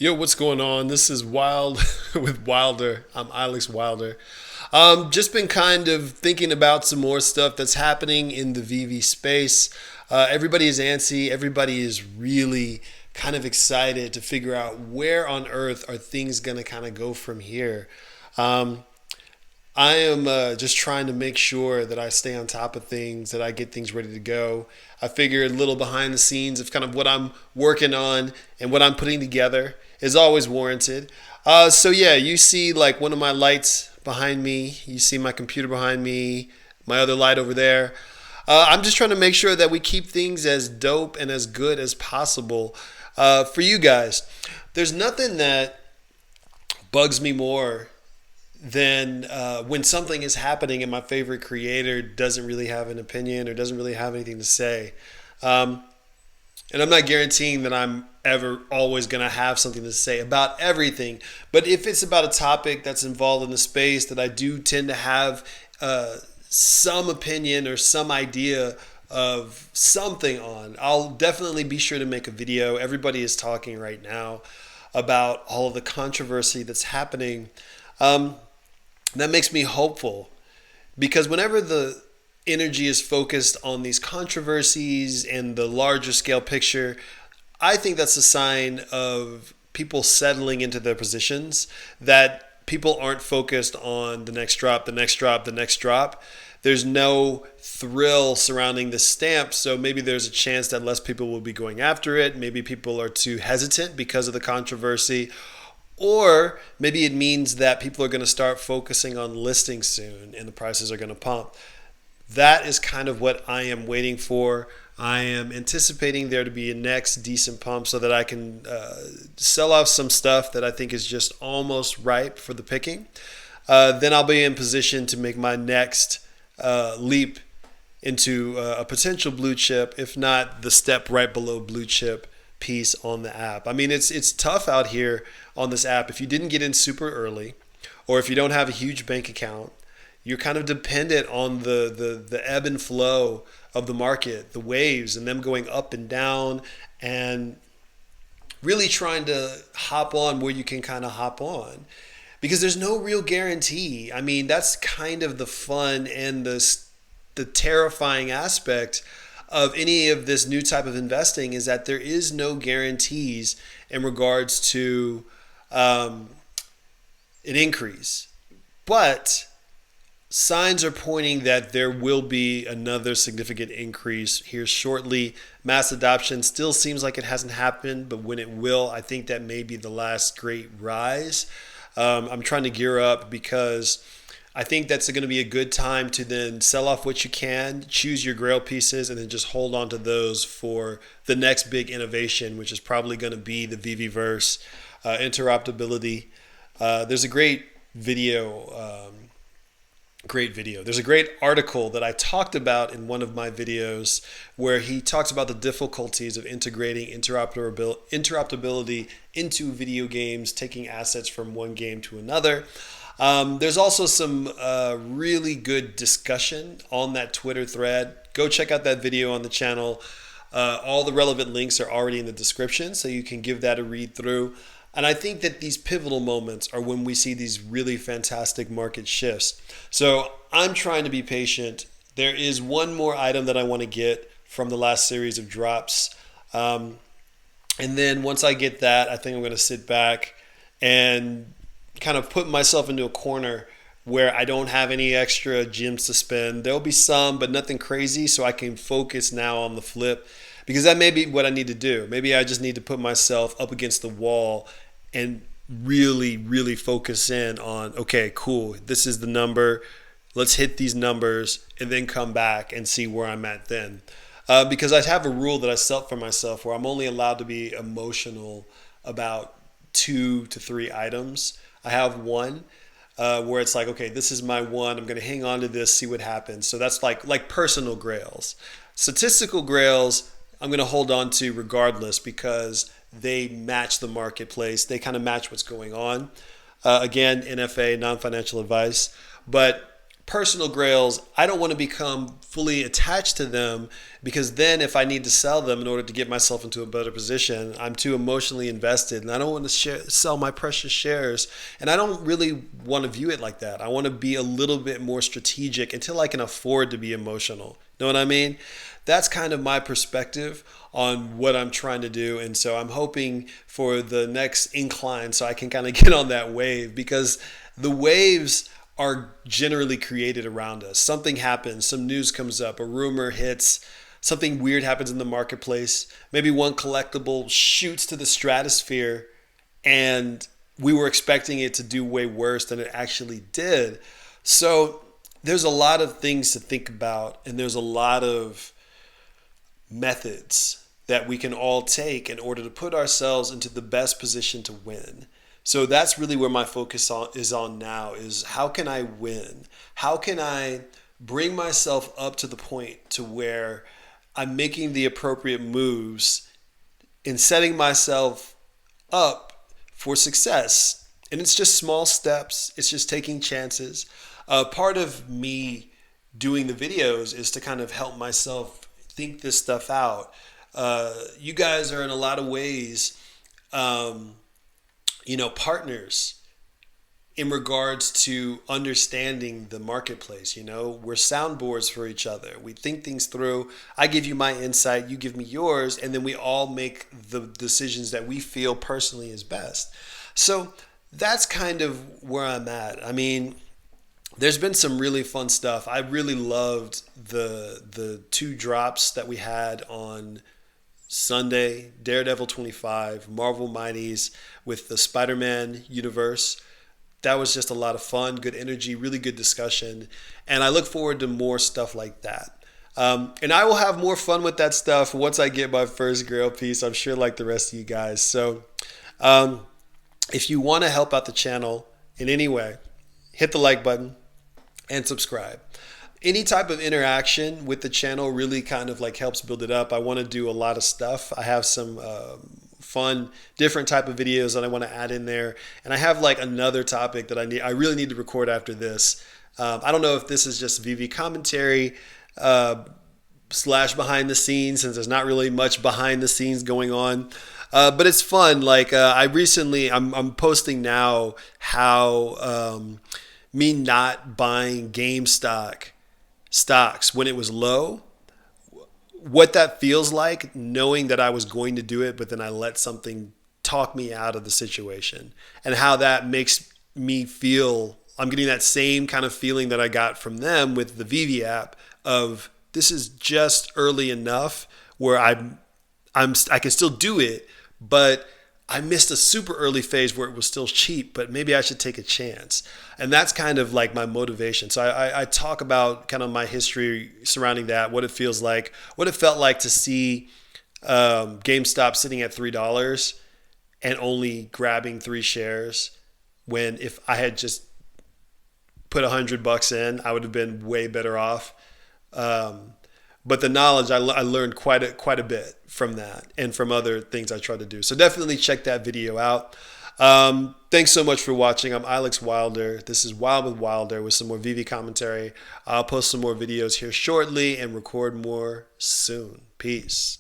Yo, what's going on? This is Wild with Wilder. I'm Alex Wilder. Just been kind of thinking about some more stuff that's happening in the Veve space. Everybody is antsy. Everybody is really kind of excited to figure out where on earth are things going to kind of go from here. Um, I am just trying to make sure that I stay on top of things, that I get things ready to go. I figure a little behind the scenes of kind of what I'm working on and what I'm putting together is always warranted. So yeah, you see like one of my lights behind me. You see my computer behind me, my other light over there. I'm just trying to make sure that we keep things as dope and as good as possible for you guys. There's nothing that bugs me more than when something is happening and my favorite creator doesn't really have an opinion or doesn't really have anything to say. Um, and I'm not guaranteeing that I'm ever always going to have something to say about everything. But if it's about a topic that's involved in the space that I do tend to have some opinion or some idea of something on, I'll definitely be sure to make a video. Everybody is talking right now about all of the controversy that's happening. Um, that makes me hopeful because whenever the energy is focused on these controversies and the larger scale picture, I think that's a sign of people settling into their positions, that people aren't focused on the next drop, the next drop, the next drop. There's no thrill surrounding the stamp, so maybe there's a chance that less people will be going after it. Maybe people are too hesitant because of the controversy. Or maybe it means that people are going to start focusing on listing soon and the prices are going to pump. That is kind of what I am waiting for. I am anticipating there to be a next decent pump so that I can sell off some stuff that I think is just almost ripe for the picking. Then I'll be in position to make my next leap into a potential blue chip, if not the step right below blue chip piece on the app. I mean, it's tough out here on this app. If you didn't get in super early, or if you don't have a huge bank account, you're kind of dependent on the ebb and flow of the market, the waves, and them going up and down, and really trying to hop on where you can kind of hop on. Because there's no real guarantee. I mean, that's kind of the fun and the terrifying aspect of any of this new type of investing, is that there is no guarantees in regards to an increase. But signs are pointing that there will be another significant increase here shortly. Mass adoption still seems like it hasn't happened, but when it will, I think that may be the last great rise. I'm trying to gear up because I think that's going to be a good time to then sell off what you can, choose your grail pieces, and then just hold on to those for the next big innovation, which is probably going to be the Veveverse, interoperability. There's a great video. There's a great article that I talked about in one of my videos where he talks about the difficulties of integrating interoperability into video games, taking assets from one game to another. There's also some really good discussion on that Twitter thread. Go check out that video on the channel. All the relevant links are already in the description, so you can give that a read through. And I think that these pivotal moments are when we see these really fantastic market shifts. So I'm trying to be patient. There is one more item that I want to get from the last series of drops. And then once I get that, I think I'm going to sit back and kind of put myself into a corner where I don't have any extra gems to spend. There'll be some, but nothing crazy, so I can focus now on the flip, because that may be what I need to do. Maybe I just need to put myself up against the wall and really, really focus in on, okay, cool, this is the number. Let's hit these numbers and then come back and see where I'm at then. Because I have a rule that I set for myself where I'm only allowed to be emotional about 2 to 3 items. I have one where it's like, okay, this is my one. I'm going to hang on to this, see what happens. So that's like personal grails. Statistical grails, I'm going to hold on to regardless because they match the marketplace. They kind of match what's going on. Again, NFA, non-financial advice. But personal grails, I don't want to become fully attached to them, because then if I need to sell them in order to get myself into a better position, I'm too emotionally invested and I don't want to sell my precious shares. And I don't really want to view it like that. I want to be a little bit more strategic until I can afford to be emotional. Know what I mean? That's kind of my perspective on what I'm trying to do. And so I'm hoping for the next incline so I can kind of get on that wave, because the waves are generally created around us. Something happens, some news comes up, a rumor hits, something weird happens in the marketplace. Maybe one collectible shoots to the stratosphere and we were expecting it to do way worse than it actually did. So there's a lot of things to think about, and there's a lot of methods that we can all take in order to put ourselves into the best position to win. So that's really where my focus is on now, is how can I win? How can I bring myself up to the point to where I'm making the appropriate moves in setting myself up for success? And it's just small steps. It's just taking chances. Part of me doing the videos is to kind of help myself think this stuff out. You guys are in a lot of ways, partners in regards to understanding the marketplace. We're soundboards for each other. We think things through. I give you my insight, you give me yours, and then we all make the decisions that we feel personally is best. So that's kind of where I'm at. I mean, there's been some really fun stuff. I really loved the 2 drops that we had on Sunday, Daredevil 25, Marvel Mighties with the Spider-Man universe. That was just a lot of fun, good energy, really good discussion. And I look forward to more stuff like that. And I will have more fun with that stuff once I get my first Grail piece, I'm sure, like the rest of you guys. So if you want to help out the channel in any way, hit the like button and subscribe. Any type of interaction with the channel really kind of like helps build it up. I want to do a lot of stuff. I have some fun, different type of videos that I want to add in there. And I have like another topic that I really need to record after this. I don't know if this is just Veve commentary slash behind the scenes, since there's not really much behind the scenes going on. But it's fun. Like I'm posting now how me not buying GameStop stocks when it was low, what that feels like, knowing that I was going to do it, but then I let something talk me out of the situation, and how that makes me feel. I'm getting that same kind of feeling that I got from them with the Veve app of, this is just early enough where I can still do it, but I missed a super early phase where it was still cheap, but maybe I should take a chance. And that's kind of like my motivation. So I talk about kind of my history surrounding that, what it feels like, what it felt like to see GameStop sitting at $3 and only grabbing 3 shares, when if I had just put $100 in, I would have been way better off. But the knowledge, I learned quite a bit from that and from other things I tried to do. So definitely check that video out. Thanks so much for watching. I'm Alex Wilder. This is Wild with Wilder with some more Veve commentary. I'll post some more videos here shortly and record more soon. Peace.